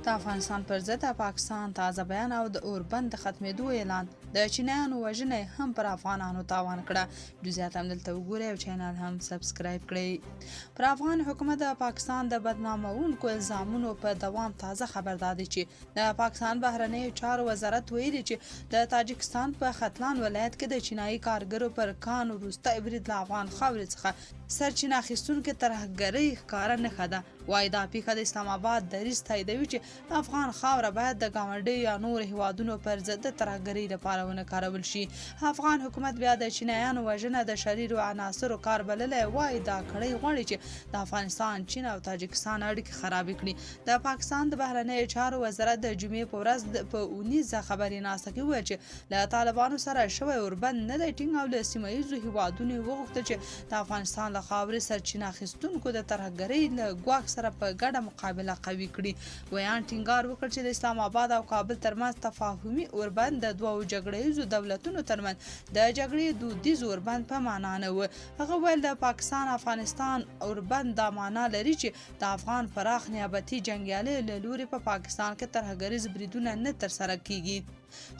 د افغانستان پر ضد د پاکستان تازه بیان او د اوربند د ختمېدو اعلان د چینایانو وژنه هم پر افغانانو تاوان کړه. جزئیات هم دلته وګورئ او چینل هم سبسکرایب کړئ. پر افغان حکومت د پاکستان د بدنامونکو الزامونو په دوام تازه خبردار دی چې د پاکستان بهرنیو چارو وزارت ویلي چې د تاجکستان په ختلان ولایت کې د چینایي کارګرو پر کان وروسته برید له افغان خاورې څخه سرچینه اخیستونکو ترهګرۍ ښکاره نښه ده. وايي دا پیښه د اسلام آباد دریځ تاییدوي چې افغان خاوره باید د ګاونډیو یا نورو هیوادونو پر ضد د ترهګرۍ لپاره ونه کارول شي. افغان حکومت بیا د چینایانو وژنه د شریرو عناصرو کار بللی. وايي دا کړۍ غواړي چې د افغانستان، چین او تاجکستان اړیکې خرابې کړي. د پاکستان د بهرنیو چارو وزارت د جمعې په ورځ په اونیزه خبرناسته کې وویل چې له طالبانو سره شوی اوربند نه دی ټینګ او له سیمه ییزو هیوادونو وغوښتل چې د افغانستان له خاورې سرچینه اخیستونکو د ترهګرۍ له ګواښ سره په ګډه مقابله قوي کړي. ویان ټینګار وکړ چې د اسلام آباد او کابل ترمنځ تفاهمي اوربند د دوو جګړه ییزو دولتونو ترمنځ د جګړې دودیز اوربند په معنا نه و. هغه ویل د پاکستان افغانستان اوربند دا معنا لري چې د افغان پراخ نیابتي جنګیالي له لوري په پاکستان کې ترهګریز بریدونه نه ترسره کیږي.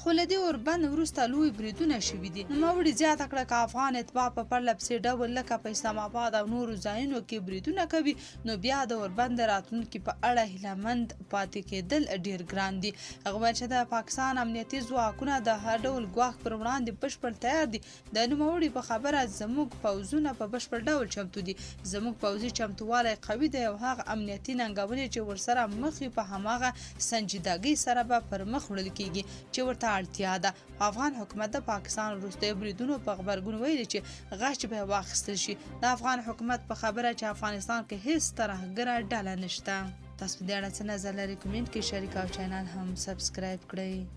خو له دې اوربند وروسته لوی بریدونه شوي دي. نوموړي زیاته کړه که افغان اتباع په پرله پسې ډول لکه په اسلام آباد او نورو ځایونو کې بریدونه کوي نو بیا د اوربند راتلونکي په اړه هیلهمند پاتې کېدل ډیر ګران دي. هغه ویل چې د پاکستان امنیتي ځواکونه د هر ډول ګواښ پر وړاندې بشپړ تیار دي. د نوموړي په خبره زموږ پوځونه په بشپړ ډول چمتو دي. زموږ پوځي چمتووالی قوي دی او هغه امنیتي ننګونې چې ورسره مخ وي په هماغه سنجیدګۍ سره به پر مخ وړل کیږي چې ورته اړتیا ده. افغان حکومت د پاکستان وروستیو بریدونو په غبرګون ویلي چې غچ به واخیستل شي. د افغان حکومت په خبره چې افغانستان کې هیڅ ترهګره ډله نشته. تاسو په دې اړه څه نظر لرئ؟ کمنټ کې شریک او چینل هم سبسکرایب کړئ.